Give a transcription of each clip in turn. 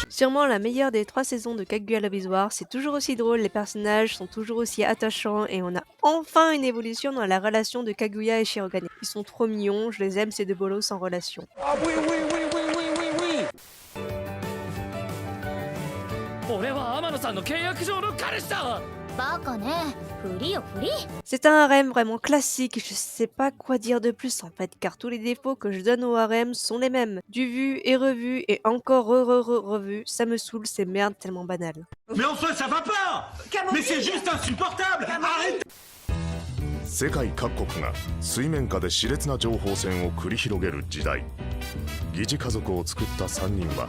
Sûrement la meilleure des 3 saisons de Kaguya Love War, c'est toujours aussi drôle, les personnages sont toujours aussi attachants et on a enfin une évolution dans la relation de Kaguya et Shirogane. Ils sont trop mignons, je les aime ces deux bolos sans relation. Ah oui, oui, oui, oui, oui, oui, oui. C'est un harem vraiment classique, je sais pas quoi dire de plus en fait, car tous les défauts que je donne au harem sont les mêmes. Du vu et revu et encore revu, ça me saoule, c'est merde tellement banal. Mais enfin, ça va pas. Mais c'est juste insupportable. Arrête. 世界各国が水面下で熾烈な情報戦を繰り広げる時代、疑似家族を作った3人は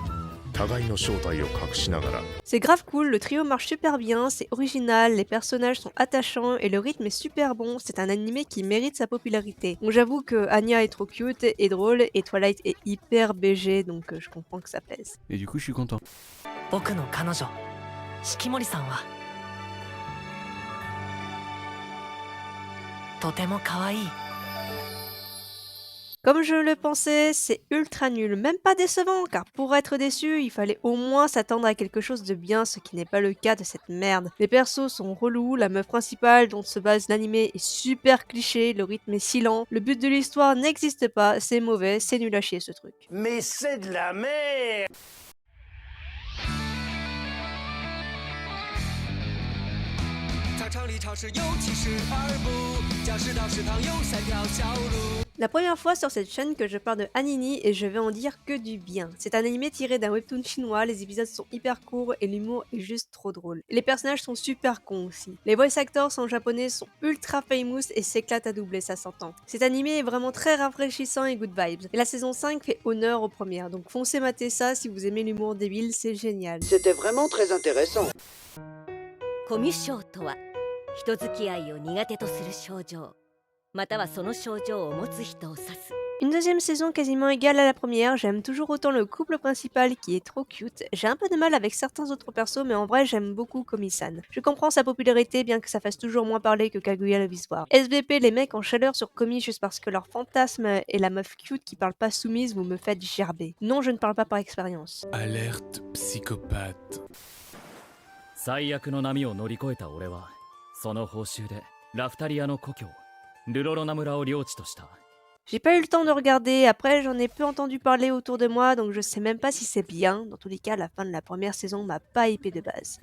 互いの正体を隠しながら C'est grave cool, le trio marche super bien, c'est original, les personnages sont attachants et le rythme est super bon, c'est un animé qui mérite sa popularité. Bon, j'avoue que Anya est trop cute et drôle et Twilight est hyper BG, donc je comprends que ça pèse. Et du coup, je suis content. 僕の彼女四季森さんはとても可愛い。 Comme je le pensais, c'est ultra nul, même pas décevant, car pour être déçu, il fallait au moins s'attendre à quelque chose de bien, ce qui n'est pas le cas de cette merde. Les persos sont relous, la meuf principale dont se base l'animé est super cliché, le rythme est si lent, le but de l'histoire n'existe pas, c'est mauvais, c'est nul à chier ce truc. Mais c'est de la merde. La première fois sur cette chaîne que je parle de Anini et je vais en dire que du bien. C'est un animé tiré d'un webtoon chinois, les épisodes sont hyper courts et l'humour est juste trop drôle. Et les personnages sont super cons aussi. Les voice actors en japonais sont ultra famous et s'éclatent à doubler, ça s'entend. Cet animé est vraiment très rafraîchissant et good vibes. Et la saison 5 fait honneur aux premières, donc foncez mater ça si vous aimez l'humour débile, c'est génial. C'était vraiment très intéressant. コミュ症とは人付き合いを苦手とする症状またはその症状を持つ人を指す Une deuxième saison quasiment égale à la première, j'aime toujours autant le couple principal qui est trop cute. J'ai un peu de mal avec certains autres persos mais en vrai j'aime beaucoup Komi-san. Je comprends sa popularité bien que ça fasse toujours moins parler que Kaguya Love War. SVP les mecs en chaleur sur Komi juste parce que leur fantasme est la meuf cute qui parle pas soumise, vous me faites gerber. Non, je ne parle pas par expérience. Alerte psychopathe. 最悪の波を乗り越えた俺はその報酬でラフタリアの故郷ルロロナ村を領地とした。 J'ai pas eu le temps de regarder, après j'en ai peu entendu parler autour de moi donc je sais même pas si c'est bien. Dans tous les cas, la fin de la première saison m'a pas hypé de base.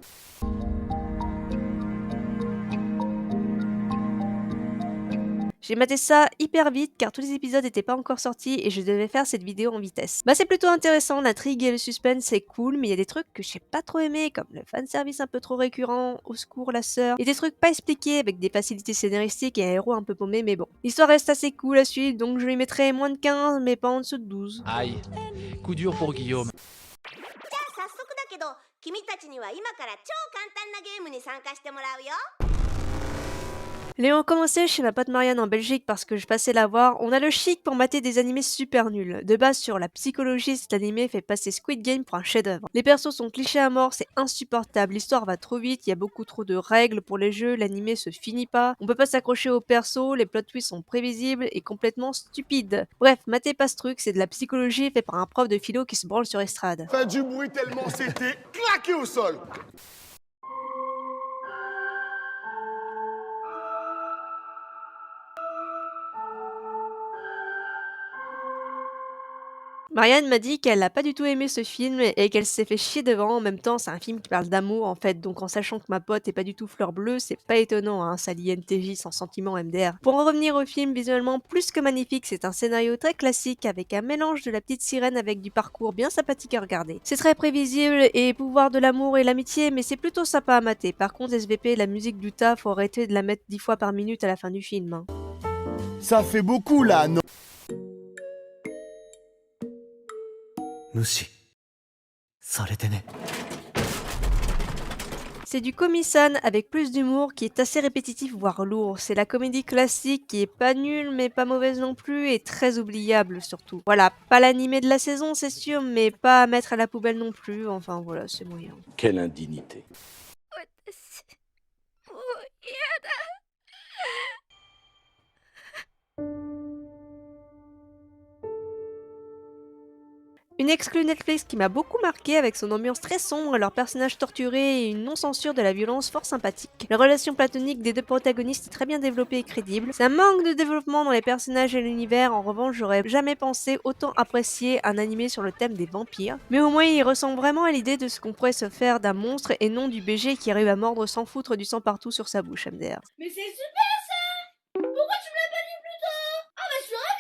J'ai maté ça hyper vite car tous les épisodes n'étaient pas encore sortis et je devais faire cette vidéo en vitesse. Bah c'est plutôt intéressant, l'intrigue et le suspense c'est cool mais il y a des trucs que j'ai pas trop aimé comme le fanservice un peu trop récurrent, au secours la sœur, et des trucs pas expliqués avec des facilités scénaristiques et un héros un peu paumé mais bon. L'histoire reste assez cool à suivre donc je lui mettrai moins de 15 mais pas en dessous de 12. Aïe, coup dur pour Guillaume. 早速だけど君たちには今から超簡単なゲームに参加してもらうよ Léon commençait chez ma pote Marianne en Belgique parce que je passais la voir. On a le chic pour mater des animés super nuls. De base sur la psychologie, cet animé fait passer Squid Game pour un chef-d'œuvre. Les persos sont clichés à mort, c'est insupportable. L'histoire va trop vite, il y a beaucoup trop de règles pour les jeux, l'animé se finit pas. On peut pas s'accrocher aux persos, les plot twists sont prévisibles et complètement stupides. Bref, matez pas ce truc, c'est de la psychologie fait par un prof de philo qui se branle sur estrade. Pas du bruit tellement c'était claqué au sol. Marianne m'a dit qu'elle a pas du tout aimé ce film et qu'elle s'est fait chier devant. En même temps, c'est un film qui parle d'amour en fait, donc en sachant que ma pote est pas du tout fleur bleue, c'est pas étonnant, hein, ça lie NTJ sans sentiment MDR. Pour en revenir au film, visuellement plus que magnifique, c'est un scénario très classique avec un mélange de la petite sirène avec du parcours bien sympathique à regarder. C'est très prévisible et pouvoir de l'amour et l'amitié, mais c'est plutôt sympa à mater. Par contre, SVP, la musique du tas, faut arrêter de la mettre 10 fois par minute à la fin du film. Hein. Ça fait beaucoup là, non? 無視されてね。C'est du Komi-san avec plus d'humour qui est assez répétitif voire lourd. C'est la comédie classique qui est pas nulle mais pas mauvaise non plus et très oubliable surtout. Voilà, pas l'animé de la saison c'est sûr mais pas à mettre à la poubelle non plus, enfin voilà c'est moyen. Quelle indignité. Une exclue Netflix qui m'a beaucoup marqué avec son ambiance très sombre, leurs personnages torturés et une non-censure de la violence fort sympathique. La relation platonique des deux protagonistes est très bien développée et crédible. Ça manque de développement dans les personnages et l'univers, en revanche j'aurais jamais pensé autant apprécier un animé sur le thème des vampires. Mais au moins il ressemble vraiment à l'idée de ce qu'on pourrait se faire d'un monstre et non du BG qui arrive à mordre sans foutre du sang partout sur sa bouche MDR. Mais c'est super ça! Pourquoi tu me l'as pas dit plus tôt? Ah bah je suis ravie!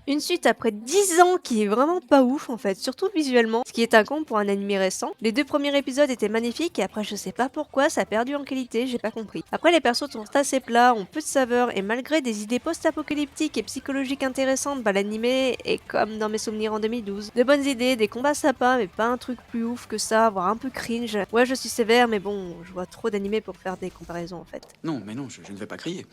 Une suite après 10 ans qui est vraiment pas ouf en fait, surtout visuellement, ce qui est un con pour un animé récent. Les 2 premiers épisodes étaient magnifiques et après je sais pas pourquoi ça a perdu en qualité, j'ai pas compris. Après les persos sont assez plats, ont peu de saveur et malgré des idées post-apocalyptiques et psychologiques intéressantes, bah l'animé est comme dans mes souvenirs en 2012. De bonnes idées, des combats sympas mais pas un truc plus ouf que ça, voire un peu cringe. Ouais je suis sévère mais bon, je vois trop d'animés pour faire des comparaisons en fait. Non, mais non, je ne vais pas crier.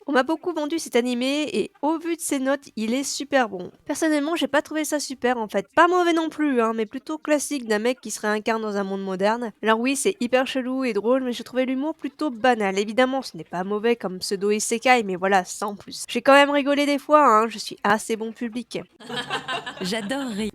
On m'a beaucoup vendu cet animé et au vu de ses notes, il est super bon. Personnellement, j'ai pas trouvé ça super en fait. Pas mauvais non plus, hein, mais plutôt classique d'un mec qui se réincarne dans un monde moderne. Alors oui, c'est hyper chelou et drôle, mais je trouvais l'humour plutôt banal. Évidemment, ce n'est pas mauvais comme pseudo isekai, mais voilà, sans plus. J'ai quand même rigolé des fois, hein, je suis assez bon public. J'adore rire.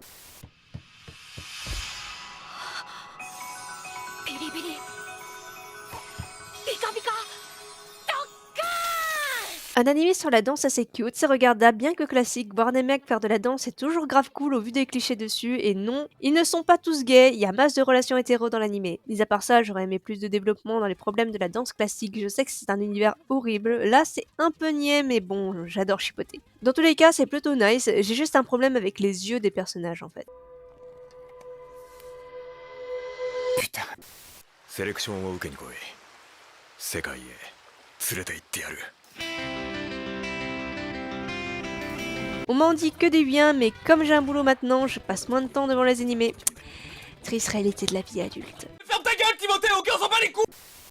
Un animé sur la danse assez cute, c'est regardable bien que classique, voir des mecs faire de la danse c'est toujours grave cool au vu des clichés dessus, et non, ils ne sont pas tous gays, il y a masse de relations hétéros dans l'animé. Mis à part ça, j'aurais aimé plus de développement dans les problèmes de la danse classique, je sais que c'est un univers horrible, là c'est un peu niais mais bon, j'adore chipoter. Dans tous les cas c'est plutôt nice, j'ai juste un problème avec les yeux des personnages en fait. Putain. セレクションを受けに来い。世界へ連れて行ってやる。 On m'en dit que du bien, mais comme j'ai un boulot maintenant, je passe moins de temps devant les animés. Triste réalité de la vie adulte. Ferme ta gueule, Timothée, aucun s'en bat les couilles.